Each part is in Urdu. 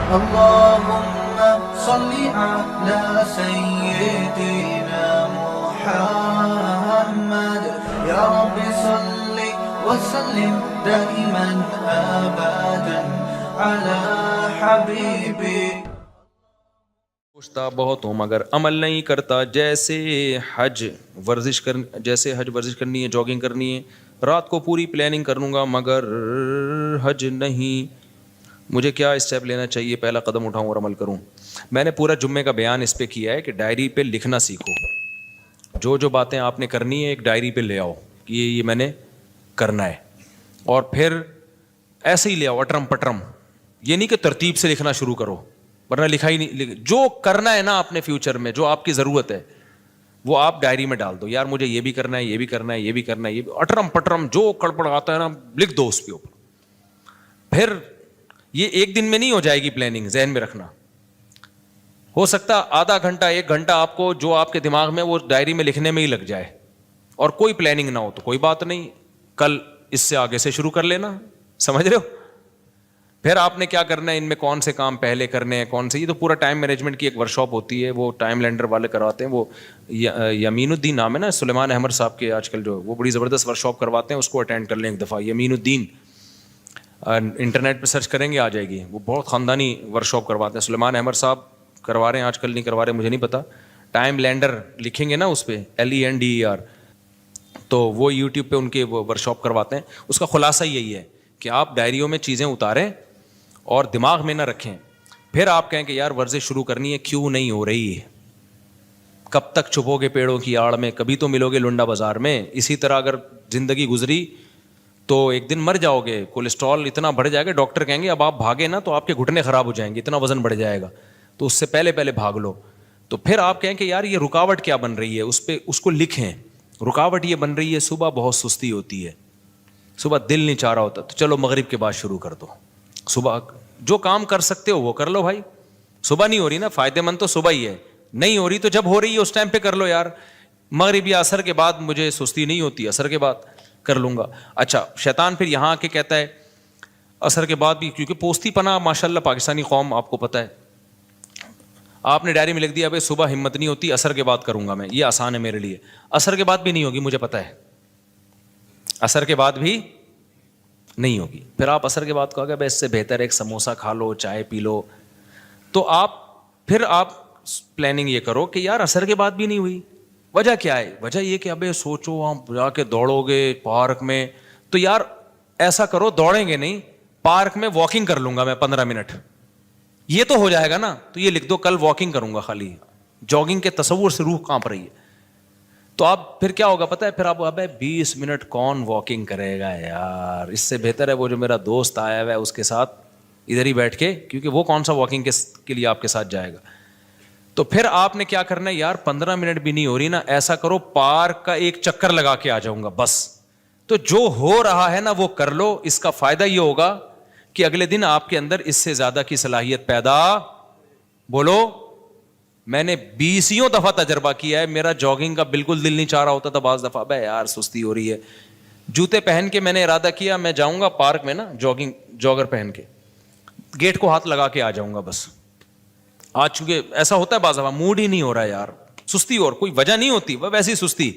اللهم صل على سيدنا محمد يا رب صل وسلم دائما ابدا على حبيبك. پوچھتا بہت ہوں مگر عمل نہیں کرتا. جیسے حج ورزش کرنی ہے, جاگنگ کرنی ہے, رات کو پوری پلاننگ کر لوں گا مگر حج نہیں. مجھے کیا اسٹیپ لینا چاہیے؟ پہلا قدم اٹھاؤں اور عمل کروں. میں نے پورا جمعے کا بیان اس پہ کیا ہے کہ ڈائری پہ لکھنا سیکھو. جو باتیں آپ نے کرنی ہے ایک ڈائری پہ لے آؤ کہ یہ میں نے کرنا ہے, اور پھر ایسے ہی لے آؤ اٹرم پٹرم. یہ نہیں کہ ترتیب سے لکھنا شروع کرو ورنہ لکھا ہی نہیں. جو کرنا ہے نا اپنے فیوچر میں, جو آپ کی ضرورت ہے وہ آپ ڈائری میں ڈال دو. یار مجھے یہ بھی کرنا ہے, یہ بھی کرنا ہے, یہ بھی کرنا ہے, یہ بھی, اٹرم پٹرم جو کڑپڑ آتا ہے نا لکھ دو اس کے اوپر. پھر یہ ایک دن میں نہیں ہو جائے گی پلاننگ, ذہن میں رکھنا. ہو سکتا آدھا گھنٹہ 1 گھنٹہ آپ کو جو آپ کے دماغ میں وہ ڈائری میں لکھنے میں ہی لگ جائے اور کوئی پلاننگ نہ ہو تو کوئی بات نہیں, کل اس سے آگے سے شروع کر لینا. سمجھ رہے ہو؟ پھر آپ نے کیا کرنا ہے, ان میں کون سے کام پہلے کرنے ہیں, کون سے, یہ تو پورا ٹائم مینجمنٹ کی ایک ورکشاپ ہوتی ہے, وہ ٹائم لینڈر والے کرواتے ہیں. وہ یمین الدین نام ہے نا سلیمان احمد صاحب کے, آج کل جو وہ بڑی زبردست ورکشاپ کرواتے ہیں, اس کو اٹینڈ کر لیں ایک دفعہ. یمین الدین انٹرنیٹ پہ سرچ کریں گے آ جائے گی. وہ بہت خاندانی ورکشاپ کرواتے ہیں. سلیمان احمد صاحب کروا رہے ہیں, آج کل نہیں کروا رہے مجھے نہیں پتا. ٹائم لینڈر لکھیں گے نا اس پہ LENDER, تو وہ یوٹیوب پہ ان کے وہ ورکشاپ کرواتے ہیں. اس کا خلاصہ یہی ہے کہ آپ ڈائریوں میں چیزیں اتاریں اور دماغ میں نہ رکھیں. پھر آپ کہیں کہ یار ورزش شروع کرنی ہے, کیوں نہیں ہو رہی ہے؟ کب تک چھپو گے پیڑوں کی آڑ میں, کبھی تو ملو گے لنڈا بازار میں. اسی طرح اگر زندگی گزری تو ایک دن مر جاؤ گے. کولیسٹرول اتنا بڑھ جائے گا, ڈاکٹر کہیں گے اب آپ بھاگے نا تو آپ کے گھٹنے خراب ہو جائیں گے, اتنا وزن بڑھ جائے گا, تو اس سے پہلے بھاگ لو. تو پھر آپ کہیں کہ یار یہ رکاوٹ کیا بن رہی ہے, اس کو لکھیں. رکاوٹ یہ بن رہی ہے صبح بہت سستی ہوتی ہے, صبح دل نہیں چاہ رہا ہوتا, تو چلو مغرب کے بعد شروع کر دو. صبح جو کام کر سکتے ہو وہ کر لو بھائی. صبح نہیں ہو رہی نا, فائدے مند تو صبح ہی ہے. نہیں ہو رہی تو جب ہو رہی ہے اس ٹائم پہ کر لو یار. مغرب یا عصر کے بعد مجھے سستی نہیں ہوتی, عصر کے بعد کر لوں گا. اچھا, شیطان پھر یہاں آ کے کہتا ہے عصر کے بعد بھی, کیونکہ پوستی پناہ ماشاء اللہ پاکستانی قوم آپ کو پتہ ہے. آپ نے ڈائری میں لکھ دیا بھائی صبح ہمت نہیں ہوتی, عصر کے بعد کروں گا میں, یہ آسان ہے میرے لیے. عصر کے بعد بھی نہیں ہوگی مجھے پتہ ہے, عصر کے بعد بھی نہیں ہوگی. پھر آپ عصر کے بعد کہو گے بھائی اس سے بہتر ایک سموسہ کھا لو, چائے پی لو. تو آپ پلاننگ یہ کرو کہ یار عصر کے بعد بھی نہیں ہوئی, وجہ کیا ہے؟ وجہ یہ کہ ابے سوچو وہاں جا کے دوڑو گے پارک میں, تو یار ایسا کرو دوڑیں گے نہیں, پارک میں واکنگ کر لوں گا میں 15 منٹ, یہ تو ہو جائے گا نا. تو یہ لکھ دو کل واکنگ کروں گا خالی. جاگنگ کے تصور سے روح کانپ رہی ہے. تو آپ پھر کیا ہوگا پتہ ہے, پھر آپ ابے 20 منٹ کون واکنگ کرے گا یار, اس سے بہتر ہے وہ جو میرا دوست آیا ہوا ہے اس کے ساتھ ادھر ہی بیٹھ کے, کیونکہ وہ کون سا واکنگ کے لیے آپ کے ساتھ جائے گا. تو پھر آپ نے کیا کرنا ہے, یار 15 منٹ بھی نہیں ہو رہی نا, ایسا کرو پارک کا ایک چکر لگا کے آ جاؤں گا بس. تو جو ہو رہا ہے نا وہ کر لو. اس کا فائدہ یہ ہوگا کہ اگلے دن آپ کے اندر اس سے زیادہ کی صلاحیت پیدا, بولو. میں نے 20 دفعہ تجربہ کیا ہے, میرا جاگنگ کا بالکل دل نہیں چاہ رہا ہوتا تھا. بعض دفعہ بھائی یار سستی ہو رہی ہے, جوتے پہن کے میں نے ارادہ کیا میں جاؤں گا پارک میں نا, جاگر پہن کے گیٹ کو ہاتھ لگا کے آ جاؤں گا بس. آج چونکہ ایسا ہوتا ہے بعض دفعہ موڈ ہی نہیں ہو رہا ہے یار, سستی, اور کوئی وجہ نہیں ہوتی, وہ ویسی سستی.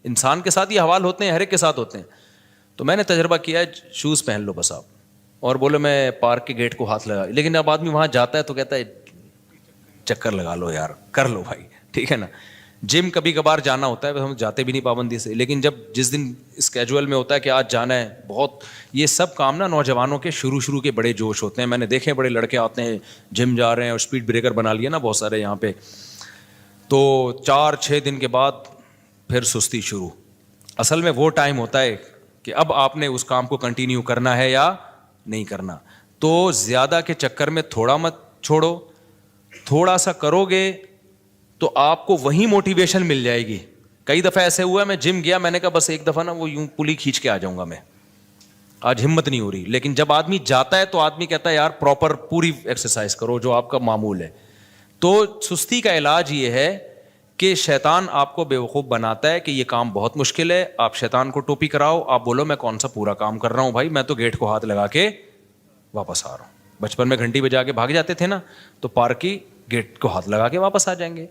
انسان کے ساتھ یہ حوال ہوتے ہیں, ہر ایک کے ساتھ ہوتے ہیں. تو میں نے تجربہ کیا ہے, شوز پہن لو بس آپ, اور بولو میں پارک کے گیٹ کو ہاتھ لگا. لیکن اب آدمی وہاں جاتا ہے تو کہتا ہے چکر لگا لو یار, کر لو بھائی, ٹھیک ہے نا. جم کبھی کبھار جانا ہوتا ہے, ہم جاتے بھی نہیں پابندی سے, لیکن جس دن اسکیجول میں ہوتا ہے کہ آج جانا ہے, بہت یہ سب کام نا نوجوانوں کے شروع کے بڑے جوش ہوتے ہیں. میں نے دیکھے بڑے لڑکے آتے ہیں جم جا رہے ہیں اور اسپیڈ بریکر بنا لیا نا بہت سارے یہاں پہ, تو 4-6 دن کے بعد پھر سستی شروع. اصل میں وہ ٹائم ہوتا ہے کہ اب آپ نے اس کام کو کنٹینیو کرنا ہے یا نہیں کرنا. تو زیادہ کے چکر میں تھوڑا مت چھوڑو, تھوڑا سا کرو گے تو آپ کو وہی موٹیویشن مل جائے گی. کئی دفعہ ایسے ہوا ہے, میں جم گیا, میں نے کہا بس ایک دفعہ نا وہ یوں پلی کھینچ کے آ جاؤں گا میں, آج ہمت نہیں ہو رہی. لیکن جب آدمی جاتا ہے تو آدمی کہتا ہے یار پراپر پوری ایکسرسائز کرو جو آپ کا معمول ہے. تو سستی کا علاج یہ ہے کہ شیطان آپ کو بیوقوف بناتا ہے کہ یہ کام بہت مشکل ہے. آپ شیطان کو ٹوپی کراؤ, آپ بولو میں کون سا پورا کام کر رہا ہوں بھائی, میں تو گیٹ کو ہاتھ لگا کے واپس آ رہا ہوں. بچپن میں گھنٹی بجا کے بھاگ جاتے تھے نا, تو پارک کی گیٹ کو ہاتھ لگا کے واپس آ جائیں گے.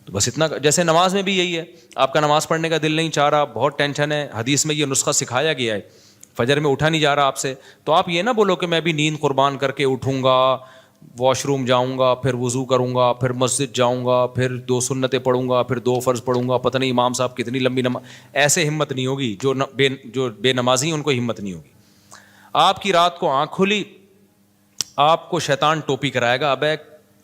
تو بس اتنا. جیسے نماز میں بھی یہی ہے, آپ کا نماز پڑھنے کا دل نہیں چاہ رہا, بہت ٹینشن ہے, حدیث میں یہ نسخہ سکھایا گیا ہے, فجر میں اٹھا نہیں جا رہا آپ سے, تو آپ یہ نہ بولو کہ میں بھی نیند قربان کر کے اٹھوں گا, واش روم جاؤں گا, پھر وضو کروں گا, پھر مسجد جاؤں گا, پھر 2 سنتیں پڑھوں گا, پھر 2 فرض پڑھوں گا, پتہ نہیں امام صاحب کتنی لمبی نماز. ایسے ہمت نہیں ہوگی. جو بے نمازی ہیں ان کو ہمت نہیں ہوگی. آپ کی رات کو آنکھ کھلی, آپ کو شیطان ٹوپی کرائے گا, ابے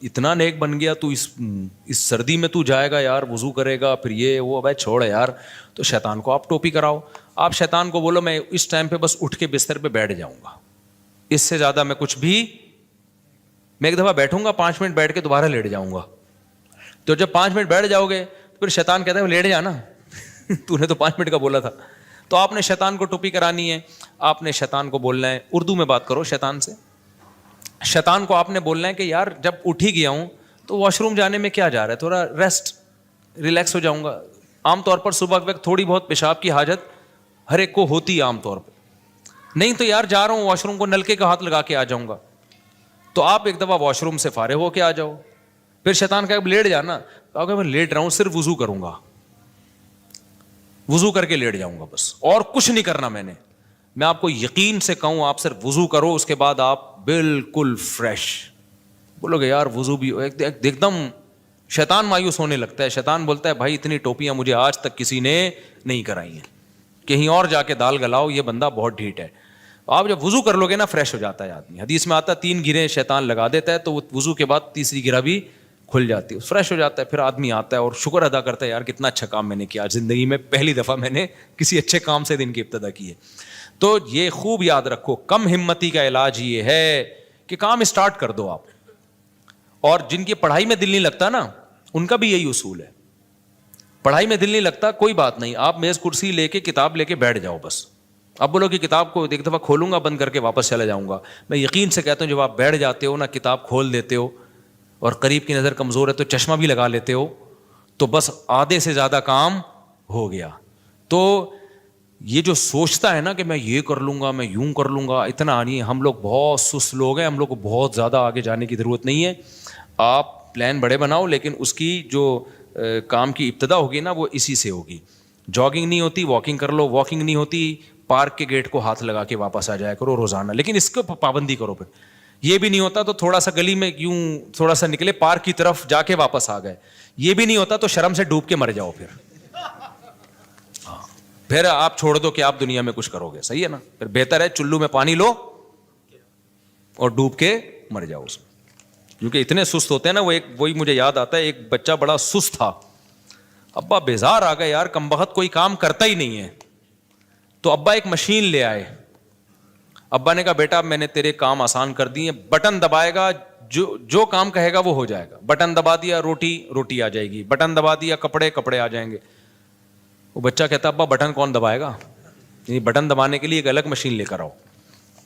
اتنا نیک بن گیا تو اس سردی میں تو جائے گا یار, وضو کرے گا, پھر یہ وہ, ابے چھوڑ یار. تو شیطان کو آپ ٹوپی کراؤ. آپ شیطان کو بولو میں اس ٹائم پہ بس اٹھ کے بستر پہ بیٹھ جاؤں گا, اس سے زیادہ میں کچھ بھی, میں ایک دفعہ بیٹھوں گا 5 منٹ بیٹھ کے دوبارہ لیٹ جاؤں گا. تو جب 5 منٹ بیٹھ جاؤ گے تو پھر شیطان کہتا ہے لیٹ جانا, تو نے تو 5 منٹ کا بولا تھا. تو آپ نے شیطان کو ٹوپی کرانی ہے. آپ نے شیطان کو بولنا ہے, اردو میں بات کرو شیطان سے. شیطان کو آپ نے بولنا ہے کہ یار جب اٹھ ہی گیا ہوں تو واش روم جانے میں کیا جا رہا ہے, تھوڑا ریسٹ ریلیکس ہو جاؤں گا. عام طور پر صبح کے وقت تھوڑی بہت پیشاب کی حاجت ہر ایک کو ہوتی ہے عام طور پہ, نہیں تو یار جا رہا ہوں واش روم کو, نلکے کا ہاتھ لگا کے آ جاؤں گا. تو آپ ایک دفعہ واش روم سے فارغ ہو کے آ جاؤ. پھر شیطان کہا لیٹ جانا, کہا کہ میں لیٹ رہا ہوں, صرف وضو کروں گا, وضو کر کے لیٹ جاؤں گا بس, اور کچھ نہیں کرنا میں نے. میں آپ کو یقین سے کہوں آپ صرف وضو کرو, اس کے بعد آپ بالکل فریش. بولو گے یار وضو بھی ایک دم. شیطان مایوس ہونے لگتا ہے. شیطان بولتا ہے بھائی اتنی ٹوپیاں مجھے آج تک کسی نے نہیں کرائی ہیں, کہیں اور جا کے دال گلاؤ, یہ بندہ بہت ڈھیٹ ہے. آپ جب وضو کر لو گے نا فریش ہو جاتا ہے آدمی. حدیث میں آتا ہے 3 گریں شیطان لگا دیتا ہے, تو وہ وضو کے بعد تیسری گرہ بھی کھل جاتی ہے, فریش ہو جاتا ہے. پھر آدمی آتا ہے اور شکر ادا کرتا ہے یار کتنا اچھا کام میں نے کیا, زندگی میں پہلی دفعہ میں نے کسی اچھے کام سے دن کی ابتدا کی ہے. تو یہ خوب یاد رکھو, کم ہمتی کا علاج یہ ہے کہ کام اسٹارٹ کر دو آپ. اور جن کی پڑھائی میں دل نہیں لگتا نا, ان کا بھی یہی اصول ہے. پڑھائی میں دل نہیں لگتا, کوئی بات نہیں, آپ میز کرسی لے کے کتاب لے کے بیٹھ جاؤ بس. اب بولو کہ کتاب کو ایک دفعہ کھولوں گا بند کر کے واپس چلا جاؤں گا. میں یقین سے کہتا ہوں جب آپ بیٹھ جاتے ہو نا, کتاب کھول دیتے ہو, اور قریب کی نظر کمزور ہے تو چشمہ بھی لگا لیتے ہو, تو بس آدھے سے زیادہ کام ہو گیا. تو یہ جو سوچتا ہے نا کہ میں یہ کر لوں گا, میں یوں کر لوں گا, اتنا نہیں. ہم لوگ بہت سست لوگ ہیں, ہم لوگ کو بہت زیادہ آگے جانے کی ضرورت نہیں ہے. آپ پلان بڑے بناؤ, لیکن اس کی جو کام کی ابتدا ہوگی نا وہ اسی سے ہوگی. جاگنگ نہیں ہوتی واکنگ کر لو, واکنگ نہیں ہوتی پارک کے گیٹ کو ہاتھ لگا کے واپس آ جایا کرو روزانہ, لیکن اس کو پابندی کرو. پھر یہ بھی نہیں ہوتا تو تھوڑا سا گلی میں یوں تھوڑا سا نکلے, پارک کی طرف جا کے واپس آ گئے. یہ بھی نہیں ہوتا تو شرم سے ڈوب کے مر جاؤ. پھر آپ چھوڑ دو کہ آپ دنیا میں کچھ کرو گے, صحیح ہے نا. پھر بہتر ہے چلو میں پانی لو اور ڈوب کے مر جاؤ اس میں, کیونکہ اتنے سست ہوتے ہیں نا. وہی مجھے یاد آتا ہے, ایک بچہ بڑا سست تھا, ابا بیزار آ گئے یار, کم بخت کوئی کام کرتا ہی نہیں ہے. تو ابا ایک مشین لے آئے. ابا نے کہا بیٹا میں نے تیرے کام آسان کر دیے, بٹن دبائے گا جو کام کہے گا وہ ہو جائے گا. بٹن دبا دیا روٹی آ جائے گی, بٹن دبا دیا کپڑے آ جائیں گے. وہ بچہ کہتا ابا بٹن کون دبائے گا, یعنی بٹن دبانے کے لیے ایک الگ مشین لے کر آؤ.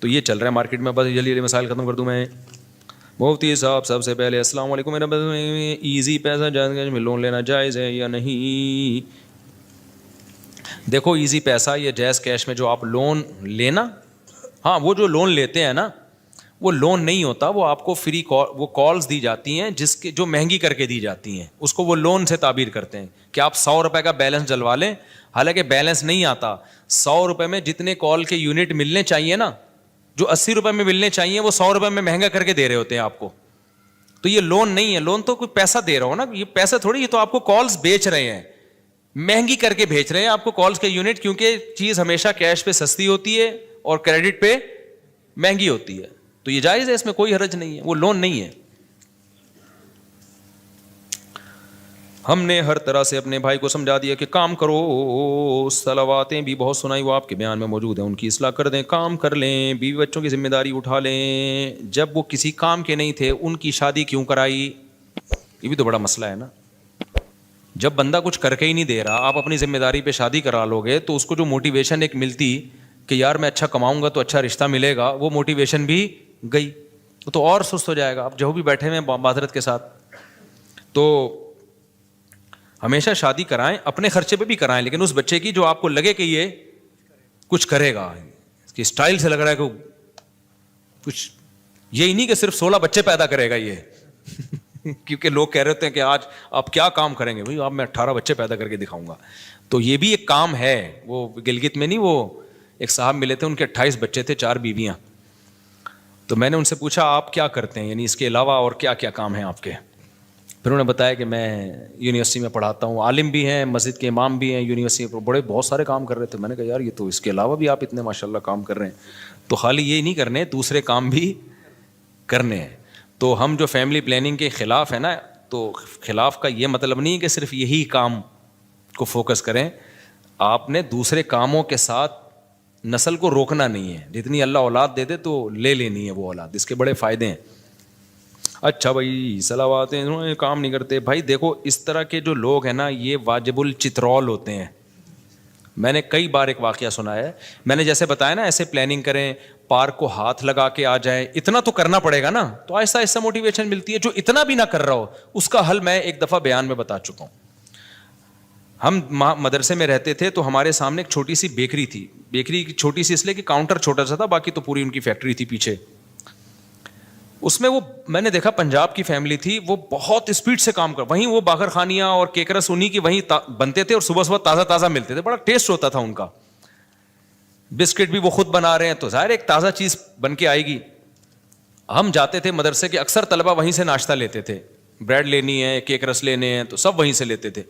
تو یہ چل رہا ہے مارکیٹ میں. بس جلدی مسائل ختم کر دوں میں. مفتی صاحب سب سے پہلے السلام علیکم, میرا ایزی پیسہ جائز میں لون لینا جائز ہے یا نہیں؟ دیکھو ایزی پیسہ یا جائز کیش میں جو آپ لون لینا, ہاں وہ جو لون لیتے ہیں نا وہ لون نہیں ہوتا, وہ آپ کو فری وہ کالز دی جاتی ہیں جس کے جو مہنگی کر کے دی جاتی ہیں, اس کو وہ لون سے تعبیر کرتے ہیں کہ آپ 100 روپے کا بیلنس ڈلوا لیں. حالانکہ بیلنس نہیں آتا, 100 روپے میں جتنے کال کے یونٹ ملنے چاہیے نا, جو 80 روپے میں ملنے چاہیے وہ 100 روپے میں مہنگا کر کے دے رہے ہوتے ہیں آپ کو. تو یہ لون نہیں ہے, لون تو کوئی پیسہ دے رہا ہو نا, یہ پیسہ تھوڑی, یہ تو آپ کو کالز بیچ رہے ہیں, مہنگی کر کے بھیج رہے ہیں آپ کو کالز کے یونٹ, کیونکہ چیز ہمیشہ کیش پہ سستی ہوتی ہے اور کریڈٹ پہ مہنگی ہوتی ہے. تو یہ جائز ہے, اس میں کوئی حرج نہیں ہے, وہ لون نہیں ہے. ہم نے ہر طرح سے اپنے بھائی کو سمجھا دیا کہ کام کرو, صلواتیں بھی بہت سنائی, وہ آپ کے بیان میں موجود ہیں, ان کی اصلاح کر دیں, کام کر لیں, بیوی بچوں کی ذمہ داری اٹھا لیں. جب وہ کسی کام کے نہیں تھے ان کی شادی کیوں کرائی؟ یہ بھی تو بڑا مسئلہ ہے نا. جب بندہ کچھ کر کے ہی نہیں دے رہا, آپ اپنی ذمہ داری پہ شادی کرا لو گے تو اس کو جو موٹیویشن ایک ملتی کہ یار میں اچھا کماؤں گا تو اچھا رشتہ ملے گا, وہ موٹیویشن بھی گئی, تو اور سست ہو جائے گا. اب جو بھی بیٹھے ہوئے معذرت کے ساتھ, تو ہمیشہ شادی کرائیں, اپنے خرچے پہ بھی کرائیں, لیکن اس بچے کی جو آپ کو لگے کہ یہ کچھ کرے گا, اس کی اسٹائل سے لگ رہا ہے کہ کچھ یہی نہیں کہ صرف 16 بچے پیدا کرے گا یہ کیونکہ لوگ کہہ رہے ہوتے ہیں کہ آج آپ کیا کام کریں گے؟ بھائی آپ میں 18 بچے پیدا کر کے دکھاؤں گا. تو یہ بھی ایک کام ہے. وہ گلگت میں نہیں، وہ ایک صاحب ملے تھے، ان کے 28 بچے تھے، 4 بیویاں. تو میں نے ان سے پوچھا آپ کیا کرتے ہیں، یعنی اس کے علاوہ اور کیا کیا کام ہیں آپ کے؟ پھر انہوں نے بتایا کہ میں یونیورسٹی میں پڑھاتا ہوں، عالم بھی ہیں، مسجد کے امام بھی ہیں، یونیورسٹی میں بڑے بہت سارے کام کر رہے تھے. میں نے کہا یار یہ تو اس کے علاوہ بھی آپ اتنے ماشاءاللہ کام کر رہے ہیں. تو خالی یہ نہیں کرنے، دوسرے کام بھی کرنے ہیں. تو ہم جو فیملی پلاننگ کے خلاف ہیں نا، تو خلاف کا یہ مطلب نہیں ہے کہ صرف یہی کام کو فوکس کریں. آپ نے دوسرے کاموں کے ساتھ نسل کو روکنا نہیں ہے. جتنی اللہ اولاد دے دے تو لے لینی ہے وہ اولاد، اس کے بڑے فائدے ہیں. اچھا بھائی صلوات ہیں، کام نہیں کرتے. بھائی دیکھو اس طرح کے جو لوگ ہیں نا یہ واجب الچترول ہوتے ہیں. میں نے کئی بار ایک واقعہ سنا ہے. میں نے جیسے بتایا نا ایسے پلاننگ کریں، پارک کو ہاتھ لگا کے آ جائیں، اتنا تو کرنا پڑے گا نا. تو آہستہ آہستہ موٹیویشن ملتی ہے. جو اتنا بھی نہ کر رہا ہو اس کا حل میں ایک دفعہ بیان میں بتا چکا ہوں. ہم مدرسے میں رہتے تھے تو ہمارے سامنے ایک چھوٹی سی بیکری تھی. بیکری کی چھوٹی سی اس لیے کہ کاؤنٹر چھوٹا سا تھا، باقی تو پوری ان کی فیکٹری تھی پیچھے. اس میں وہ میں نے دیکھا پنجاب کی فیملی تھی، وہ بہت اسپیڈ سے کام کر، وہیں وہ باقر خانیاں اور کیکرس انہیں کی وہیں بنتے تھے اور صبح صبح تازہ تازہ ملتے تھے. بڑا ٹیسٹ ہوتا تھا ان کا. بسکٹ بھی وہ خود بنا رہے ہیں تو ظاہر ایک تازہ چیز بن کے آئے گی. ہم جاتے تھے مدرسے کے، اکثر طلبہ وہیں سے ناشتہ لیتے تھے. بریڈ لینی ہے، کیک رس لینے ہیں تو سب وہیں سے لیتے تھے.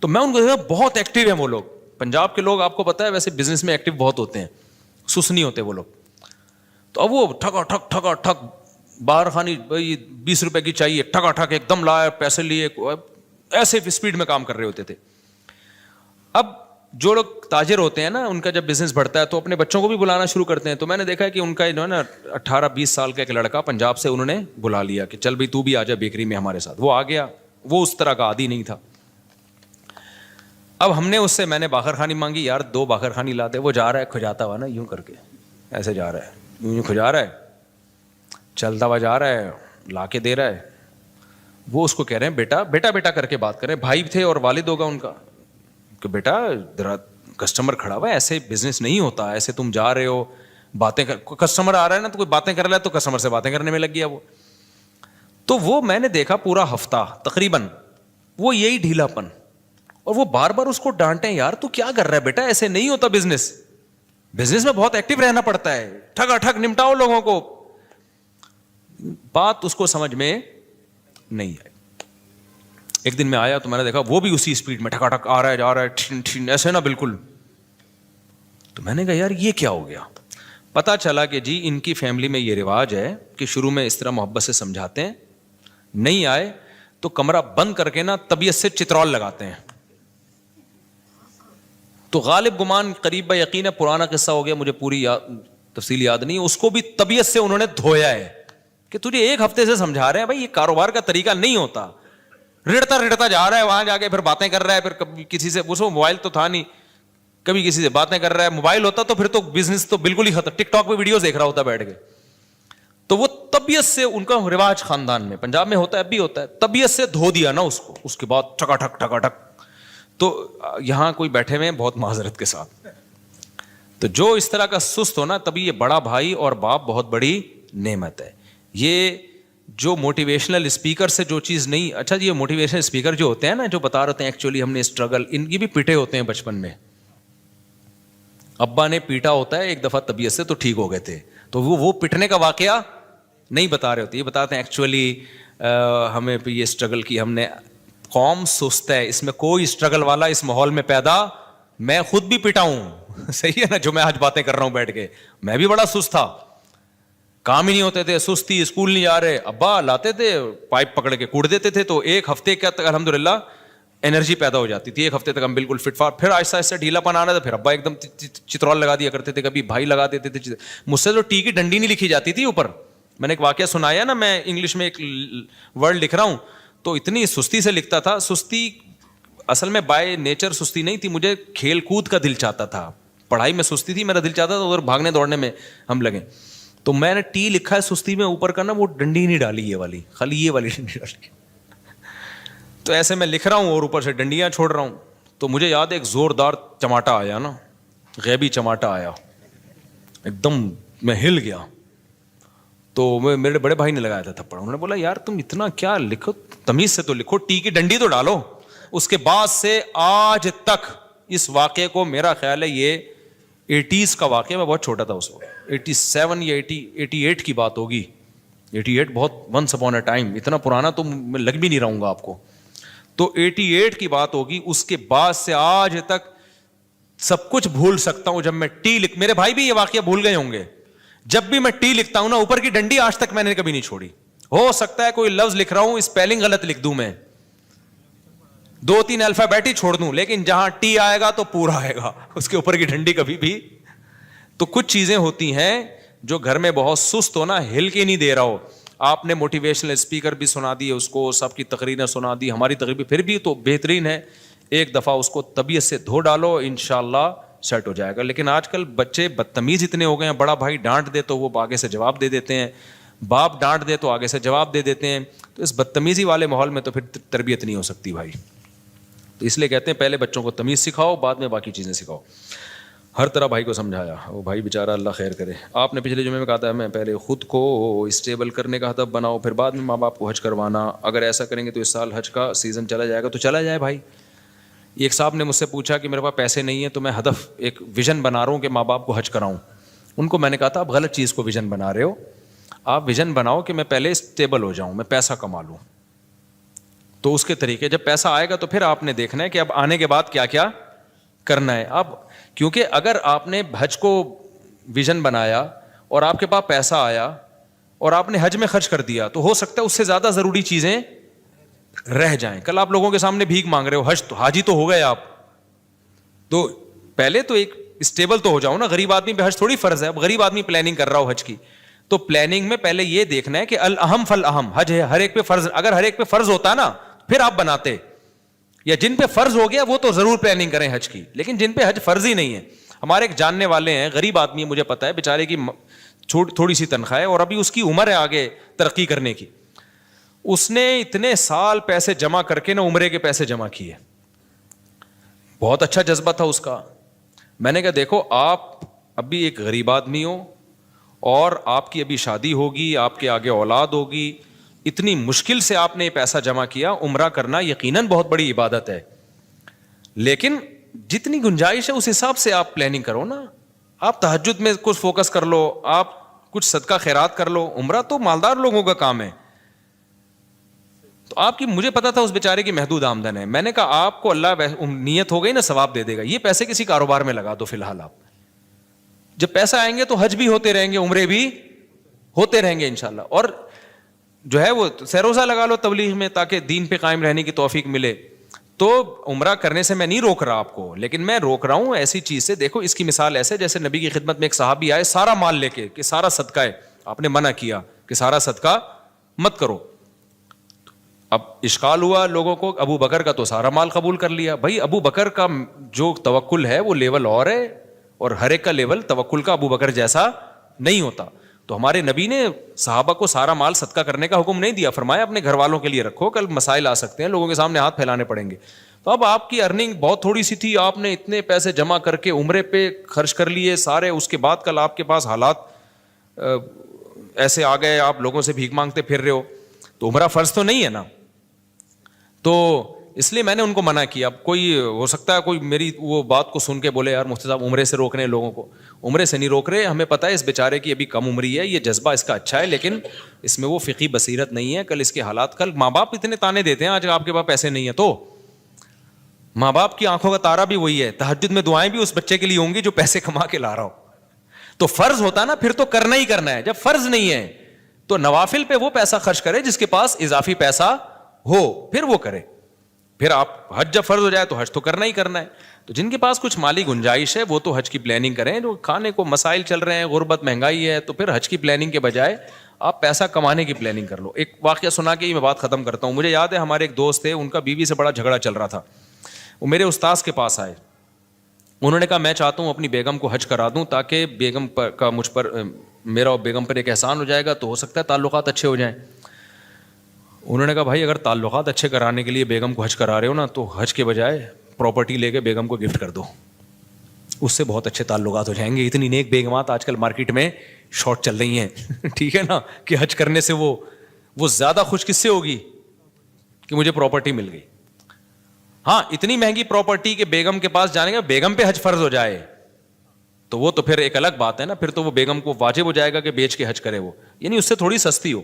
تو میں ان کو دیکھا بہت ایکٹیو ہیں وہ لوگ. پنجاب کے لوگ آپ کو پتا ہے ویسے بزنس میں ایکٹیو بہت ہوتے ہیں، سست نہیں ہوتے وہ لوگ. تو اب وہ ٹھکا ٹھک باہر خانی، بھائی 20 روپے کی چاہیے، ٹھکا ٹھک ایک دم لائے، پیسے لیے، ایسے اسپیڈ میں کام کر رہے ہوتے تھے. اب جو لوگ تاجر ہوتے ہیں نا ان کا جب بزنس بڑھتا ہے تو اپنے بچوں کو بھی بلانا شروع کرتے ہیں. تو میں نے دیکھا کہ ان کا جو ہے نا 18-20 سال کا ایک لڑکا پنجاب سے انہوں نے بلا لیا کہ چل بھائی تو بھی آ جا بیکری میں ہمارے ساتھ. وہ آ گیا. وہ اس طرح کا عادی نہیں تھا. اب ہم نے اس سے، میں نے باقر خانی مانگی، یار 2 باقر خانی لا دے. وہ جا رہا ہے کھجاتا ہوا نا یوں کر کے، ایسے جا رہا ہے، یوں کھجا رہا ہے، چلتا ہوا جا رہا ہے، لا کے دے رہا ہے. وہ اس کو کہہ رہے ہیں بیٹا بیٹا بیٹا کر کے بات کریں. بھائی تھے اور والد ہوگا ان کا، کہ بیٹا کسٹمر کھڑا ہوا ہے، ایسے بزنس نہیں ہوتا، ایسے تم جا رہے ہو باتیں کر، کسٹمر آ رہا ہے نا تو کوئی باتیں کر رہا ہے تو کسٹمر سے باتیں کرنے میں لگ گیا وہ. تو وہ میں نے دیکھا پورا ہفتہ تقریباً وہ یہی ڈھیلا پن، اور وہ بار بار اس کو ڈانٹیں، یار تو کیا کر رہا ہے بیٹا، ایسے نہیں ہوتا بزنس. بزنس میں بہت ایکٹیو رہنا پڑتا ہے، ٹھگا ٹھگ نمٹاؤ لوگوں کو. بات اس کو سمجھ میں نہیں آئی. ایک دن میں آیا تو میں نے دیکھا وہ بھی اسی اسپیڈ میں ٹھکا ٹھک آ رہا ہے، جا رہا ہے، ٹھن ٹھن ایسے نا بالکل. تو میں نے کہا یار یہ کیا ہو گیا. پتا چلا کہ جی ان کی فیملی میں یہ رواج ہے کہ شروع میں اس طرح محبت سے سمجھاتے ہیں، نہیں آئے تو کمرہ بند کر کے نا طبیعت سے چترول لگاتے ہیں. تو غالب گمان قریب یقین ہے پرانا قصہ ہو گیا، مجھے پوری تفصیل یاد نہیں، اس کو بھی طبیعت سے انہوں نے دھویا ہے کہ تجھے 1 ہفتے سے سمجھا رہے ہیں بھائی یہ کاروبار کا طریقہ نہیں ہوتا. رڑتا جا رہا ہے، وہاں جا کے پھر باتیں کر رہا ہے، پھر کبھی کسی سے، اس کو موبائل تو تھا نہیں، کبھی کسی سے باتیں کر رہا ہے. موبائل ہوتا تو پھر تو بزنس تو بالکل ہی ختم. ٹک ٹاک پہ ویڈیوز دیکھ رہا ہوتا بیٹھ کے. تو وہ طبیعت سے ان کا رواج خاندان میں، پنجاب میں ہوتا ہے، اب بھی ہوتا ہے، طبیعت سے دھو دیا نا اس کو. اس کے بعد ٹھکا ٹھک. تو یہاں کوئی بیٹھے ہوئے ہیں بہت معذرت کے ساتھ، تو جو اس طرح کا سست ہونا، تبھی یہ بڑا بھائی اور باپ بہت بڑی نعمت ہے. یہ جو موٹیویشنل اسپیکر سے جو چیز نہیں، اچھا یہ موٹیویشنل اسپیکر جو ہوتے ہیں نا، جو بتا رہے ہیں ایکچولی ہم نے اسٹرگل، ان کی بھی پیٹے ہوتے ہیں بچپن میں. ابا نے پیٹا ہوتا ہے ایک دفعہ طبیعت سے تو ٹھیک ہو گئے تھے، تو وہ پٹنے کا واقعہ نہیں بتا رہے ہوتے، یہ بتاتے ہیں ایکچولی ہمیں یہ اسٹرگل کی ہم نے. قوم سست ہے، اس میں کوئی اسٹرگل والا اس ماحول میں پیدا، میں خود بھی پٹا ہوں، صحیح ہے نا، جو میں آج باتیں کر رہا ہوں بیٹھ کے، میں بھی بڑا سست تھا، کام ہی نہیں ہوتے تھے، سستی، اسکول نہیں جا رہے، ابا لاتے تھے پائپ پکڑ کے کوڑ دیتے تھے، تو 1 ہفتے کا تک الحمدللہ انرجی پیدا ہو جاتی تھی. 1 ہفتے تک ہم بالکل فٹ فار. پھر آہستہ آہستہ ڈھیلا پن آنا تھا، پھر ابا ایک دم چترول لگا دیا کرتے تھے، کبھی بھائی لگا دیتے تھے. مجھ سے تو ٹی کی ڈنڈی نہیں لکھی جاتی تھی اوپر. میں نے ایک واقعہ سنایا نا، میں انگلش میں ایک ورڈ لکھ رہا ہوں تو اتنی سستی سے لکھتا تھا. سستی اصل میں بائی نیچر سستی نہیں تھی، مجھے کھیل کود کا دل چاہتا تھا، پڑھائی میں سستی تھی، میرا دل چاہتا تھا ادھر بھاگنے دوڑنے میں ہم لگے. تو میں نے ٹی لکھا ہے سستی میں اوپر کا نا، وہ ڈنڈی نہیں ڈالی یہ والی، خالی یہ والی ڈنڈی ڈالی. تو ایسے میں لکھ رہا ہوں اور اوپر سے ڈنڈیاں چھوڑ رہا ہوں. تو مجھے یاد ہے ایک زوردار چماٹا آیا نا، غیبی چماٹا آیا، ایک دم میں ہل گیا. تو میرے بڑے بھائی نے لگایا تھا تھپڑ. انہوں نے بولا یار تم اتنا کیا لکھو, تمیز سے تو لکھو, ٹی کی ڈنڈی تو ڈالو. اس کے بعد سے آج تک اس واقعے کو, میرا خیال ہے یہ 80s کا واقعہ, میں بہت چھوٹا تھا اس وقت, 87 یا 88 کی بات ہوگی. 88 بہت ونس اپون اے ٹائم, اتنا پرانا تو میں لگ بھی نہیں رہوں گا آپ کو. تو 88 کی بات ہوگی. اس کے بعد سے آج تک سب کچھ بھول سکتا ہوں. جب میں ٹی میرے بھائی بھی یہ واقعہ بھول گئے ہوں گے, جب بھی میں ٹی لکھتا ہوں نا, اوپر کی ڈنڈی آج تک میں نے کبھی نہیں چھوڑی. ہو سکتا ہے کوئی لفظ لکھ رہا ہوں اسپیلنگ غلط لکھ دوں, میں 2-3 الفابیٹ ہی چھوڑ دوں, لیکن جہاں ٹی آئے گا تو پورا آئے گا, اس کے اوپر کی ڈنڈی کبھی بھی. تو کچھ چیزیں ہوتی ہیں جو گھر میں بہت سست ہو نا, ہل کے نہیں دے رہا ہو. آپ نے موٹیویشنل اسپیکر بھی سنا دیے اس کو, سب کی تقریریں سنا دی, ہماری تقریر پھر بھی تو بہترین ہے. ایک دفعہ اس کو طبیعت سے دھو ڈالو, انشاءاللہ سیٹ ہو جائے گا. لیکن آج کل بچے بدتمیز اتنے ہو گئے ہیں, بڑا بھائی ڈانٹ دے تو وہ آگے سے جواب دے دیتے ہیں, باپ ڈانٹ دے تو آگے سے جواب دے دیتے ہیں. تو اس بدتمیزی والے ماحول میں تو پھر تربیت نہیں ہو سکتی بھائی. تو اس لیے کہتے ہیں پہلے بچوں کو تمیز سکھاؤ, بعد میں باقی چیزیں سکھاؤ. ہر طرح بھائی کو سمجھایا, وہ بھائی بیچارہ اللہ خیر کرے. آپ نے پچھلے جمعے میں کہا تھا میں پہلے خود کو اسٹیبل کرنے کا ہدف بناؤ, پھر بعد میں ماں باپ کو حج کروانا. اگر ایسا کریں گے تو اس سال حج کا سیزن چلا جائے گا, تو چلا جائے بھائی. ایک صاحب نے مجھ سے پوچھا کہ میرے پاس پیسے نہیں ہیں, تو میں ہدف ایک ویژن بنا رہا ہوں کہ ماں باپ کو حج کراؤں. ان کو میں نے کہا تھا آپ غلط چیز کو ویژن بنا رہے ہو. آپ ویژن بناؤ کہ میں پہلے اسٹیبل ہو جاؤں, میں پیسہ کما لوں. تو اس کے طریقے, جب پیسہ آئے گا تو پھر آپ نے دیکھنا ہے کہ اب آنے کے بعد کیا کیا کرنا ہے. اب کیونکہ اگر آپ نے حج کو ویژن بنایا اور آپ کے پاس پیسہ آیا اور آپ نے حج میں خرچ کر دیا, تو ہو سکتا ہے اس سے زیادہ ضروری چیزیں رہ جائیں. کل آپ لوگوں کے سامنے بھیک مانگ رہے ہو, حاجی تو ہو گئے آپ, تو پہلے تو ایک اسٹیبل تو ہو جاؤ نا. غریب آدمی پہ حج تھوڑی فرض ہے. اب غریب آدمی پلاننگ کر رہا ہو حج کی, تو پلاننگ میں پہلے یہ دیکھنا ہے کہ الاہم فالاہم, حج ہے ہر ایک پہ فرض. اگر ہر ایک پہ فرض ہوتا نا پھر آپ بناتے, یا جن پہ فرض ہو گیا وہ تو ضرور پلاننگ کریں حج کی, لیکن جن پہ حج فرض ہی نہیں ہے. ہمارے ایک جاننے والے ہیں, غریب آدمی, مجھے پتا ہے, بیچارے کی تھوڑی سی تنخواہ ہے اور ابھی اس کی عمر ہے آگے ترقی کرنے کی. اس نے اتنے سال پیسے جمع کر کے نا عمرے کے پیسے جمع کیے, بہت اچھا جذبہ تھا اس کا. میں نے کہا دیکھو آپ ابھی ایک غریب آدمی ہو اور آپ کی ابھی شادی ہوگی, آپ کے آگے اولاد ہوگی, اتنی مشکل سے آپ نے پیسہ جمع کیا. عمرہ کرنا یقیناً بہت بڑی عبادت ہے, لیکن جتنی گنجائش ہے اس حساب سے آپ پلاننگ کرو نا. آپ تہجد میں کچھ فوکس کر لو, آپ کچھ صدقہ خیرات کر لو. عمرہ تو مالدار لوگوں کا کام ہے. تو آپ کی, مجھے پتا تھا اس بیچارے کی محدود آمدن ہے. میں نے کہا آپ کو اللہ نیت ہو گئی نا ثواب دے دے گا, یہ پیسے کسی کاروبار میں لگا دو فی الحال. آپ جب پیسہ آئیں گے تو حج بھی ہوتے رہیں گے, عمرے بھی ہوتے رہیں گے انشاءاللہ. اور جو ہے وہ سیروزہ لگا لو تبلیغ میں, تاکہ دین پہ قائم رہنے کی توفیق ملے. تو عمرہ کرنے سے میں نہیں روک رہا آپ کو, لیکن میں روک رہا ہوں ایسی چیز سے. دیکھو اس کی مثال ایسے جیسے نبی کی خدمت میں ایک صحابی آئے سارا مال لے کے کہ سارا صدقہ ہے. آپ نے منع کیا کہ سارا صدقہ مت کرو. اب اشکال ہوا لوگوں کو, ابو بکر کا تو سارا مال قبول کر لیا. بھائی ابو بکر کا جو توکل ہے وہ لیول اور ہے, اور ہر ایک کا لیول توکل کا ابو بکر جیسا نہیں ہوتا. تو ہمارے نبی نے صحابہ کو سارا مال صدقہ کرنے کا حکم نہیں دیا, فرمایا اپنے گھر والوں کے لیے رکھو, کل مسائل آ سکتے ہیں, لوگوں کے سامنے ہاتھ پھیلانے پڑیں گے. تو اب آپ کی ارننگ بہت تھوڑی سی تھی, آپ نے اتنے پیسے جمع کر کے عمرے پہ خرچ کر لیے سارے. اس کے بعد کل آپ کے پاس حالات ایسے آ گئے, آپ لوگوں سے بھیک مانگتے پھر رہے ہو, تو عمرہ فرض تو نہیں ہے نا. تو اس لیے میں نے ان کو منع کیا. اب کوئی ہو سکتا ہے کوئی میری وہ بات کو سن کے بولے یار مفتی صاحب عمرے سے روک رہے ہیں لوگوں کو. عمرے سے نہیں روک رہے, ہمیں پتہ ہے اس بیچارے کی ابھی کم عمری ہے, یہ جذبہ اس کا اچھا ہے, لیکن اس میں وہ فقہی بصیرت نہیں ہے. کل اس کے حالات, کل ماں باپ اتنے تانے دیتے ہیں آج آپ کے پاس پیسے نہیں ہیں, تو ماں باپ کی آنکھوں کا تارا بھی وہی ہے. تہجد میں دعائیں بھی اس بچے کے لیے ہوں گی جو پیسے کما کے لا رہا ہو. تو فرض ہوتا نا پھر تو کرنا ہی کرنا ہے. جب فرض نہیں ہے تو نوافل پہ وہ پیسہ خرچ کرے جس کے پاس اضافی پیسہ ہو, پھر وہ کرے. پھر آپ حج جب فرض ہو جائے تو حج تو کرنا ہی کرنا ہے. تو جن کے پاس کچھ مالی گنجائش ہے وہ تو حج کی پلاننگ کریں. جو کھانے کو مسائل چل رہے ہیں, غربت, مہنگائی ہے, تو پھر حج کی پلاننگ کے بجائے آپ پیسہ کمانے کی پلاننگ کر لو. ایک واقعہ سنا کے ہی میں بات ختم کرتا ہوں. مجھے یاد ہے ہمارے ایک دوست تھے, ان کا بیوی سے بڑا جھگڑا چل رہا تھا. وہ میرے استاذ کے پاس آئے, انہوں نے کہا میں چاہتا ہوں اپنی بیگم کو حج کرا دوں تاکہ بیگم کا مجھ پر, میرا اور بیگم پر ایک احسان ہو جائے گا, تو ہو سکتا ہے تعلقات اچھے ہو جائیں. انہوں نے کہا بھائی اگر تعلقات اچھے کرانے کے لیے بیگم کو حج کرا رہے ہو نا, تو حج کے بجائے پراپرٹی لے کے بیگم کو گفٹ کر دو, اس سے بہت اچھے تعلقات ہو جائیں گے. اتنی نیک بیگمات آج کل مارکیٹ میں شارٹ چل رہی ہیں ٹھیک ہے نا, کہ حج کرنے سے وہ زیادہ خوش کس سے ہوگی کہ مجھے پراپرٹی مل گئی. ہاں اتنی مہنگی پراپرٹی کہ بیگم کے پاس جانے کا, بیگم پہ حج فرض ہو جائے تو وہ تو پھر ایک الگ بات ہے نا, پھر تو وہ بیگم کو واجب ہو جائے گا کہ بیچ کے حج کرے وہ, یعنی اس سے تھوڑی سستی ہو.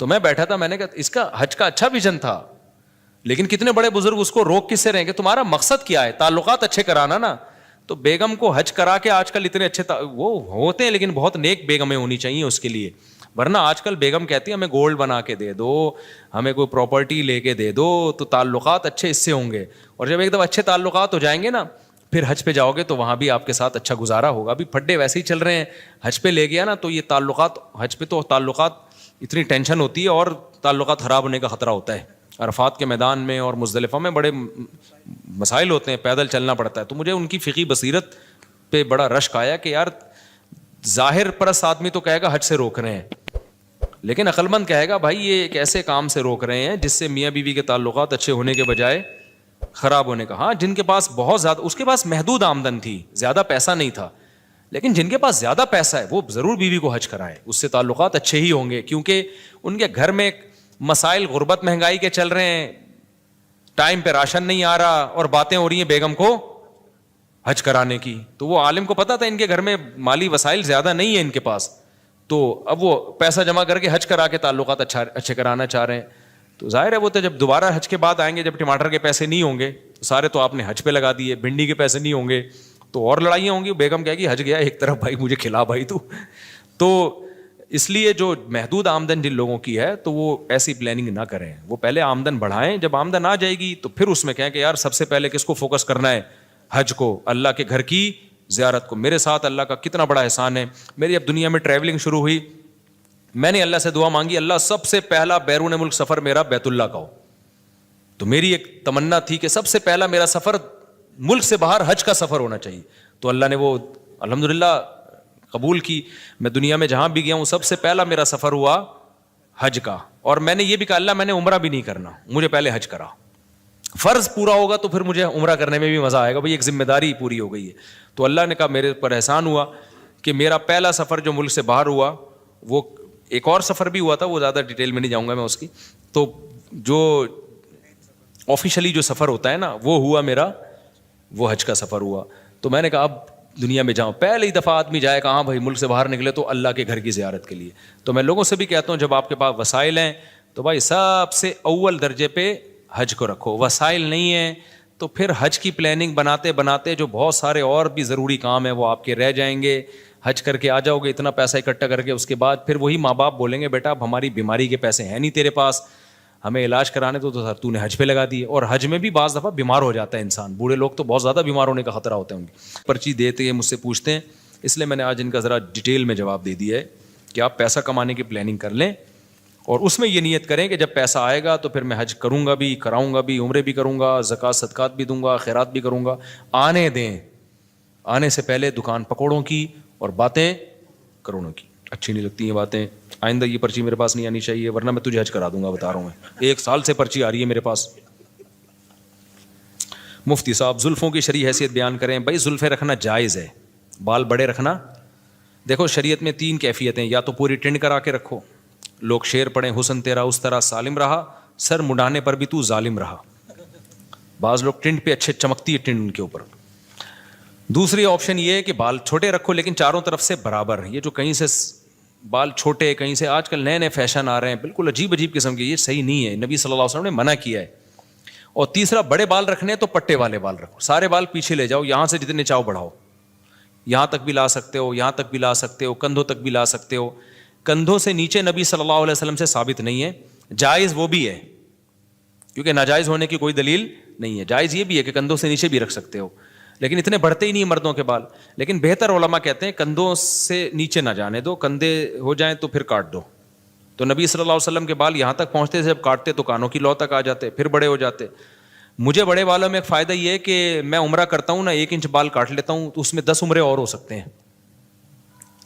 تو میں بیٹھا تھا, میں نے کہا اس کا حج کا اچھا ویژن تھا, لیکن کتنے بڑے بزرگ اس کو روک کس سے رہیں گے, تمہارا مقصد کیا ہے, تعلقات اچھے کرانا نا. تو بیگم کو حج کرا کے آج کل اتنے اچھے وہ ہوتے ہیں, لیکن بہت نیک بیگمیں ہونی چاہیے اس کے لیے, ورنہ آج کل بیگم کہتی ہے ہمیں گولڈ بنا کے دے دو, ہمیں کوئی پراپرٹی لے کے دے دو, تو تعلقات اچھے اس سے ہوں گے. اور جب ایک دم اچھے تعلقات ہو جائیں گے نا, پھر حج پہ جاؤ گے تو وہاں بھی آپ کے ساتھ اچھا گزارا ہوگا. ابھی پھڈے ویسے ہی چل رہے ہیں, حج پہ لے گیا نا تو یہ تعلقات, حج پہ تو تعلقات اتنی ٹینشن ہوتی ہے اور تعلقات خراب ہونے کا خطرہ ہوتا ہے. عرفات کے میدان میں اور مزدلفہ میں بڑے مسائل ہوتے ہیں, پیدل چلنا پڑتا ہے. تو مجھے ان کی فقہی بصیرت پہ بڑا رشک آیا کہ یار ظاہر پرست آدمی تو کہے گا حج سے روک رہے ہیں, لیکن عقل مند کہے گا بھائی یہ ایک ایسے کام سے روک رہے ہیں جس سے میاں بیوی کے تعلقات اچھے ہونے کے بجائے خراب ہونے کا. ہاں جن کے پاس بہت زیادہ, اس کے پاس محدود آمدن تھی, زیادہ پیسہ نہیں تھا, لیکن جن کے پاس زیادہ پیسہ ہے وہ ضرور بیوی کو حج کرائے, اس سے تعلقات اچھے ہی ہوں گے, کیونکہ ان کے گھر میں مسائل غربت مہنگائی کے چل رہے ہیں, ٹائم پہ راشن نہیں آ رہا, اور باتیں ہو رہی ہیں بیگم کو حج کرانے کی. تو وہ عالم کو پتا تھا ان کے گھر میں مالی وسائل زیادہ نہیں ہے ان کے پاس, تو اب وہ پیسہ جمع کر کے حج کرا کے تعلقات اچھے کرانا چاہ رہے ہیں. تو ظاہر ہے وہ تو جب دوبارہ حج کے بعد آئیں گے, جب ٹماٹر کے پیسے نہیں ہوں گے سارے تو آپ نے حج پہ لگا دیے, بھنڈی کے پیسے نہیں ہوں گے تو اور لڑائیاں ہوں گی. بیگم کہے گی حج گیا ایک طرف, بھائی مجھے کھلا بھائی تو اس لیے جو محدود آمدن جن لوگوں کی ہے تو وہ ایسی پلاننگ نہ کریں, وہ پہلے آمدن بڑھائیں, جب آمدن آ جائے گی تو پھر اس میں کہیں کہ یار سب سے پہلے کس کو فوکس کرنا ہے, حج کو, اللہ کے گھر کی زیارت کو. میرے ساتھ اللہ کا کتنا بڑا احسان ہے, میری اب دنیا میں ٹریولنگ شروع ہوئی, میں نے اللہ سے دعا مانگی اللہ سب سے پہلا بیرون ملک سفر میرا بیت اللہ کا ہو. تو میری ایک تمنا تھی کہ سب سے پہلا میرا سفر ملک سے باہر حج کا سفر ہونا چاہیے. تو اللہ نے وہ الحمدللہ قبول کی. میں دنیا میں جہاں بھی گیا ہوں سب سے پہلا میرا سفر ہوا حج کا, اور میں نے یہ بھی کہا اللہ میں نے عمرہ بھی نہیں کرنا, مجھے پہلے حج کرا. فرض پورا ہوگا تو پھر مجھے عمرہ کرنے میں بھی مزہ آئے گا, بھائی ایک ذمہ داری پوری ہو گئی ہے. تو اللہ نے کہا میرے پر احسان ہوا کہ میرا پہلا سفر جو ملک سے باہر ہوا, وہ ایک اور سفر بھی ہوا تھا, وہ زیادہ ڈیٹیل میں نہیں جاؤں گا میں اس کی. تو جو آفیشلی جو سفر ہوتا ہے نا وہ ہوا میرا, وہ حج کا سفر ہوا. تو میں نے کہا اب دنیا میں جاؤں, پہلی دفعہ آدمی جائے کہاں بھائی ملک سے باہر نکلے تو اللہ کے گھر کی زیارت کے لیے. تو میں لوگوں سے بھی کہتا ہوں جب آپ کے پاس وسائل ہیں تو بھائی سب سے اول درجے پہ حج کو رکھو. وسائل نہیں ہیں تو پھر حج کی پلاننگ بناتے بناتے جو بہت سارے اور بھی ضروری کام ہیں وہ آپ کے رہ جائیں گے. حج کر کے آ جاؤ گے اتنا پیسہ اکٹھا کر کے, اس کے بعد پھر وہی ماں باپ بولیں گے بیٹا اب ہماری بیماری کے پیسے ہیں نہیں تیرے پاس, ہمیں علاج کرانے تو سر تو نے حج پہ لگا دیے. اور حج میں بھی بعض دفعہ بیمار ہو جاتا ہے انسان, بوڑھے لوگ تو بہت زیادہ بیمار ہونے کا خطرہ ہوتا ہے ان کی. پرچی دیتے ہیں مجھ سے پوچھتے ہیں, اس لیے میں نے آج ان کا ذرا ڈیٹیل میں جواب دے دیا ہے کہ آپ پیسہ کمانے کی پلاننگ کر لیں, اور اس میں یہ نیت کریں کہ جب پیسہ آئے گا تو پھر میں حج کروں گا بھی, کراؤں گا بھی, عمرے بھی کروں گا, زکوٰۃ صدقات بھی دوں گا, خیرات بھی کروں گا. آنے دیں, آنے سے پہلے دکان پکوڑوں کی اور باتیں کروڑوں کی. اچھی نہیں لگتی ہیں باتیں, آئندہ یہ پرچی میرے پاس نہیں آنی چاہیے ورنہ میں تجھے حج کرا دوں گا, بتا رہا ہوں میں 1 سال سے پرچی آ رہی ہے میرے پاس. مفتی صاحب زلفوں کی شرعی حیثیت بیان کریں. بھائی زلفیں رکھنا جائز ہے, بال بڑے رکھنا, دیکھو شریعت میں 3 کیفیتیں, یا تو پوری ٹنڈ کرا کے رکھو, لوگ شعر پڑھیں حسن تیرا اس طرح سالم رہا, سر مڈانے پر بھی تو ظالم رہا. بعض لوگ ٹنڈ پہ اچھے چمکتی ہے ٹنڈ ان کے اوپر. دوسری آپشن یہ ہے کہ بال چھوٹے رکھو لیکن چاروں طرف سے برابر. یہ جو کہیں سے بال چھوٹے, کہیں سے آج کل نئے نئے فیشن آ رہے ہیں بالکل عجیب عجیب قسم کے, یہ صحیح نہیں ہے, نبی صلی اللہ علیہ وسلم نے منع کیا ہے. اور تیسرا بڑے بال رکھنے تو پٹے والے بال رکھو, سارے بال پیچھے لے جاؤ, یہاں سے جتنے چاہو بڑھاؤ, یہاں تک بھی لا سکتے ہو, یہاں تک بھی لا سکتے ہو, کندھوں تک بھی لا سکتے ہو. کندھوں سے نیچے نبی صلی اللہ علیہ وسلم سے ثابت نہیں ہے, جائز وہ بھی ہے کیونکہ ناجائز ہونے کی کوئی دلیل نہیں ہے. جائز یہ بھی ہے کہ کندھوں سے نیچے بھی رکھ سکتے ہو, لیکن اتنے بڑھتے ہی نہیں مردوں کے بال. لیکن بہتر علماء کہتے ہیں کندھوں سے نیچے نہ جانے دو, کندھے ہو جائیں تو پھر کاٹ دو. تو نبی صلی اللہ علیہ وسلم کے بال یہاں تک پہنچتے تھے, جب کاٹتے تو کانوں کی لو تک آ جاتے, پھر بڑے ہو جاتے. مجھے بڑے بالوں میں ایک فائدہ یہ ہے کہ میں عمرہ کرتا ہوں نا, 1 انچ بال کاٹ لیتا ہوں تو اس میں 10 عمرے اور ہو سکتے ہیں.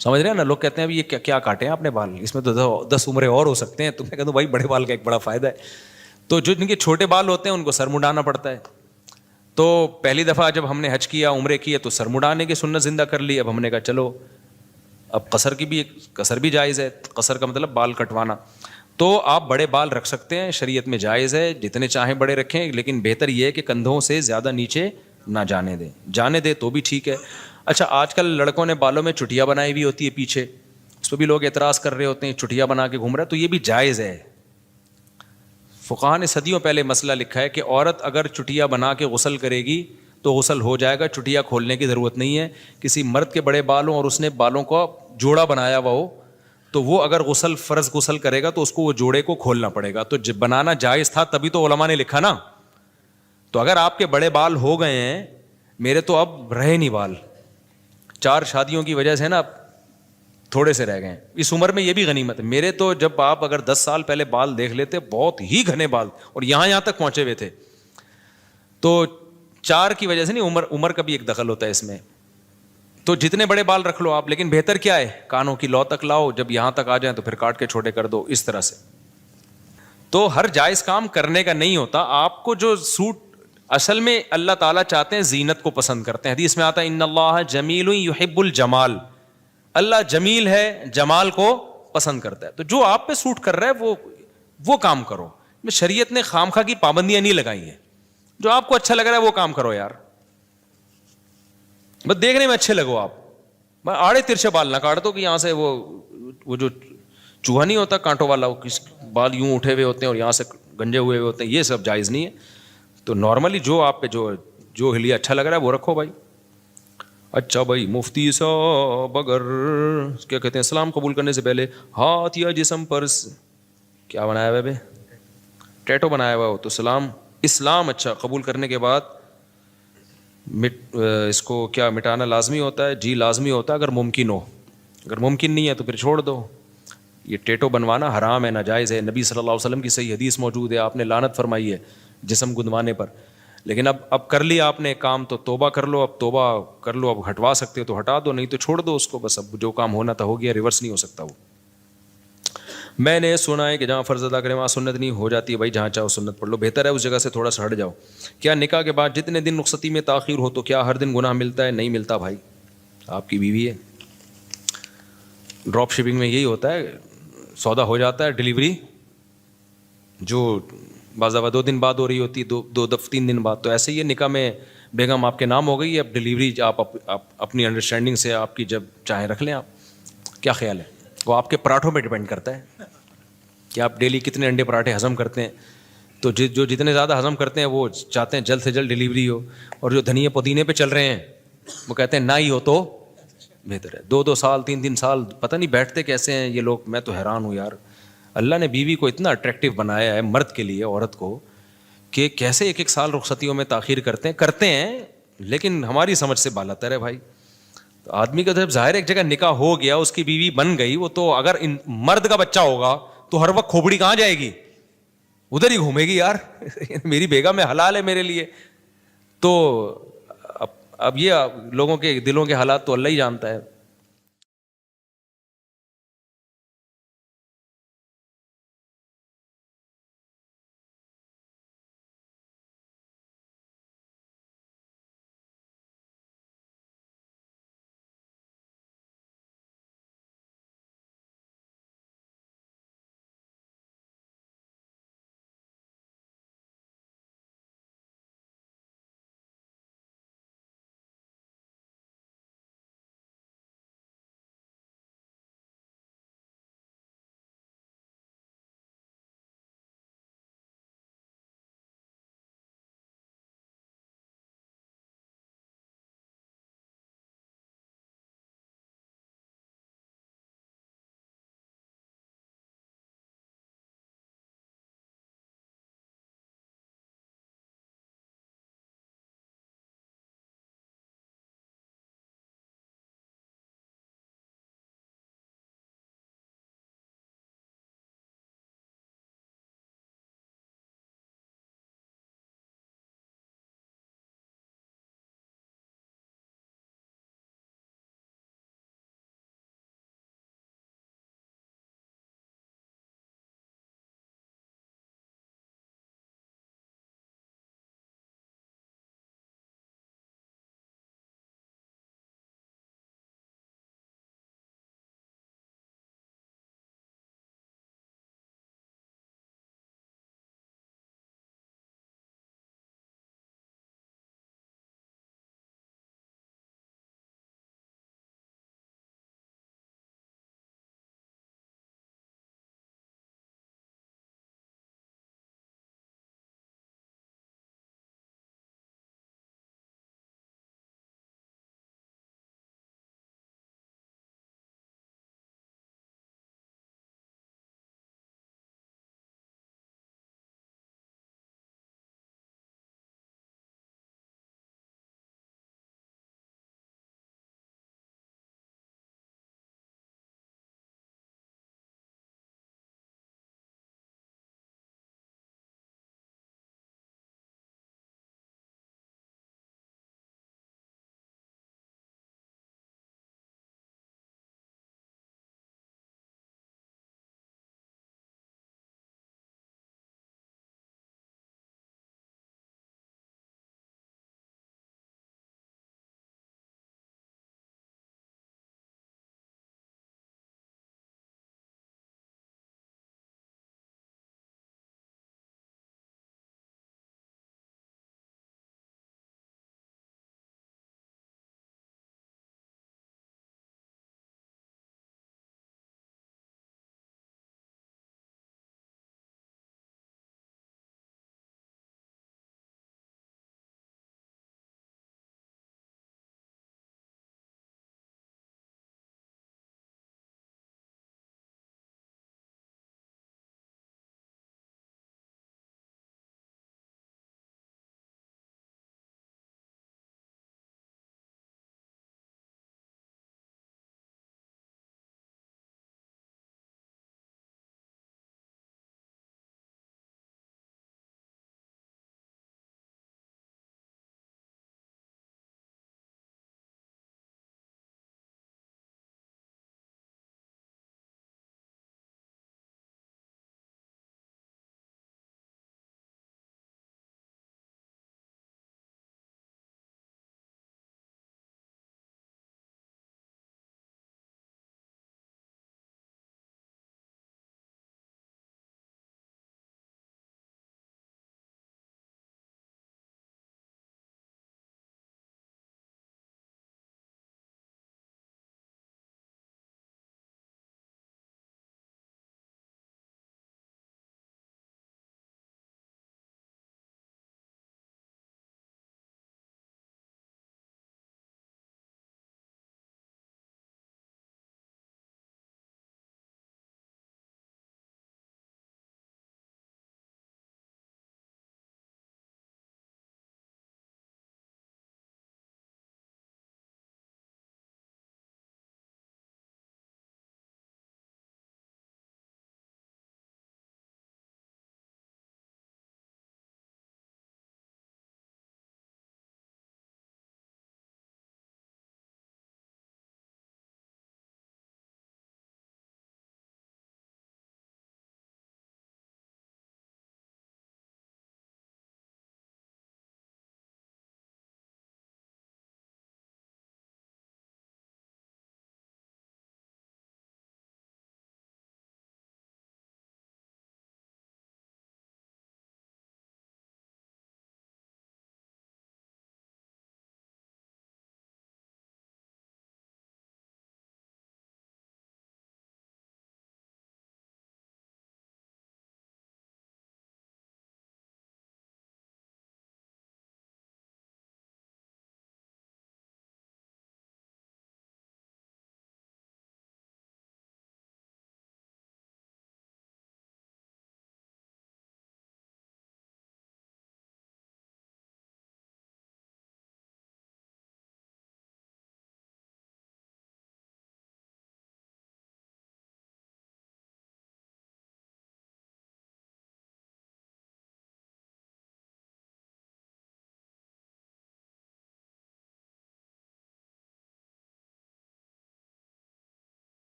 سمجھ رہے ہیں نا, لوگ کہتے ہیں ابھی یہ کیا کاٹے ہیں آپ نے بال, اس میں تو 10 عمرے اور ہو سکتے ہیں. تو میں کہتا ہوں بھائی بڑے بال کا ایک بڑا فائدہ ہے. تو جو جن کے چھوٹے بال ہوتے ہیں ان کو سر مڈانا پڑتا ہے. تو پہلی دفعہ جب ہم نے حج کیا, عمرے کیے, تو سر مڈانے کی سنت زندہ کر لی. اب ہم نے کہا چلو اب قصر بھی جائز ہے. قصر کا مطلب بال کٹوانا. تو آپ بڑے بال رکھ سکتے ہیں, شریعت میں جائز ہے, جتنے چاہیں بڑے رکھیں, لیکن بہتر یہ ہے کہ کندھوں سے زیادہ نیچے نہ جانے دیں تو بھی ٹھیک ہے. اچھا, آج کل لڑکوں نے بالوں میں چٹیا بنائی ہوئی ہوتی ہے پیچھے, اس پہ بھی لوگ اعتراض کر رہے ہوتے ہیں چٹیا بنا کے گھوم رہا ہے, تو یہ بھی جائز ہے. فقہاء نے صدیوں پہلے مسئلہ لکھا ہے کہ عورت اگر چٹیا بنا کے غسل کرے گی تو غسل ہو جائے گا, چٹیا کھولنے کی ضرورت نہیں ہے. کسی مرد کے بڑے بال ہوں اور اس نے بالوں کو جوڑا بنایا ہوا ہو, تو وہ اگر فرض غسل کرے گا تو اس کو وہ جوڑے کو کھولنا پڑے گا. تو بنانا جائز تھا تبھی تو علماء نے لکھا نا. تو اگر آپ کے بڑے بال ہو گئے ہیں, میرے تو اب رہے نہیں بال, 4 شادیوں کی وجہ سے نا تھوڑے سے رہ گئے ہیں. اس عمر میں یہ بھی غنیمت ہے. میرے تو جب آپ اگر 10 سال پہلے بال دیکھ لیتے, بہت ہی گھنے بال اور یہاں تک پہنچے ہوئے تھے. تو 4 کی وجہ سے نہیں, عمر کا بھی ایک دخل ہوتا ہے اس میں. تو جتنے بڑے بال رکھ لو آپ, لیکن بہتر کیا ہے, کانوں کی لو تک لاؤ, جب یہاں تک آ جائیں تو پھر کاٹ کے چھوٹے کر دو, اس طرح سے. تو ہر جائز کام کرنے کا نہیں ہوتا. آپ کو جو سوٹ, اصل میں اللہ تعالیٰ چاہتے ہیں, زینت کو پسند کرتے ہیں. حدیث میں آتا ہے ان اللہ جمیل یحب الجمال, اللہ جمیل ہے, جمال کو پسند کرتا ہے. تو جو آپ پہ سوٹ کر رہا ہے وہ کام کرو. شریعت نے خامخواہ کی پابندیاں نہیں لگائی ہیں. جو آپ کو اچھا لگ رہا ہے وہ کام کرو یار, بس دیکھنے میں اچھے لگو. آپ آڑے ترچھے بال نہ کاٹ دو کہ یہاں سے وہ جو چوہا نہیں ہوتا کانٹوں والا, بال یوں اٹھے ہوئے ہوتے ہیں اور یہاں سے گنجے ہوئے ہوتے ہیں, یہ سب جائز نہیں ہے. تو نارملی جو آپ پہ جو ہلیہ اچھا لگ رہا ہے وہ رکھو بھائی. اچھا بھائی, مفتی صاحب اگر کیا کہتے ہیں اسلام قبول کرنے سے پہلے ہاتھ یا جسم پر کیا بنایا ہوا ہے, ٹیٹو بنایا ہوا ہو, تو اسلام اچھا قبول کرنے کے بعد اس کو کیا مٹانا لازمی ہوتا ہے؟ جی لازمی ہوتا ہے, اگر ممکن ہو. اگر ممکن نہیں ہے تو پھر چھوڑ دو. یہ ٹیٹو بنوانا حرام ہے, ناجائز ہے. نبی صلی اللہ علیہ وسلم کی صحیح حدیث موجود ہے, آپ نے لعنت فرمائی ہے جسم گندوانے پر. لیکن اب کر لیا آپ نے کام تو توبہ کر لو. اب توبہ کر لو, اب ہٹوا سکتے ہو تو ہٹا دو, نہیں تو چھوڑ دو اس کو. بس اب جو کام ہونا تھا ہو گیا, ریورس نہیں ہو سکتا وہ. میں نے سنا ہے کہ جہاں فرض ادا کریں وہاں سنت نہیں ہو جاتی ہے. بھائی جہاں چاہو سنت پڑھ لو, بہتر ہے اس جگہ سے تھوڑا سا ہٹ جاؤ. کیا نکاح کے بعد جتنے دن رخصتی میں تاخیر ہو تو کیا ہر دن گناہ ملتا ہے؟ نہیں ملتا بھائی. آپ کی بیوی ہے, ڈراپ شپنگ میں یہی ہوتا ہے, سودا ہو جاتا ہے, ڈلیوری جو بعض دفعہ 2 دن بعد ہو رہی ہوتی ہے, 3 دن بعد. تو ایسے ہی نکاح میں بیگم آپ کے نام ہو گئی ہے, اب ڈلیوری آپ اپنی انڈرسٹینڈنگ سے آپ کی جب چاہیں رکھ لیں. آپ کیا خیال ہے؟ وہ آپ کے پراٹھوں پہ ڈپینڈ کرتا ہے کہ آپ ڈیلی کتنے انڈے پراٹھے ہضم کرتے ہیں. تو جو جتنے زیادہ ہضم کرتے ہیں وہ چاہتے ہیں جلد سے جلد ڈلیوری ہو, اور جو دھنیے پودینے پہ چل رہے ہیں وہ کہتے ہیں نہ ہی ہو تو بہتر ہے. 2 سال 3 سال پتہ نہیں بیٹھتے کیسے ہیں یہ لوگ. میں تو حیران ہوں یار, اللہ نے بیوی کو اتنا اٹریکٹیو بنایا ہے, مرد کے لیے, عورت کو, کہ کیسے 1 سال رخصتیوں میں تاخیر کرتے ہیں لیکن ہماری سمجھ سے بالا تر ہے بھائی. تو آدمی کا جب ظاہر ایک جگہ نکاح ہو گیا, اس کی بیوی بن گئی, وہ تو اگر مرد کا بچہ ہوگا تو ہر وقت کھوپڑی کہاں جائے گی, ادھر ہی گھومے گی یار. میری بیگم ہے, حلال ہے میرے لیے. تو اب یہ لوگوں کے دلوں کے حالات تو اللہ ہی جانتا ہے.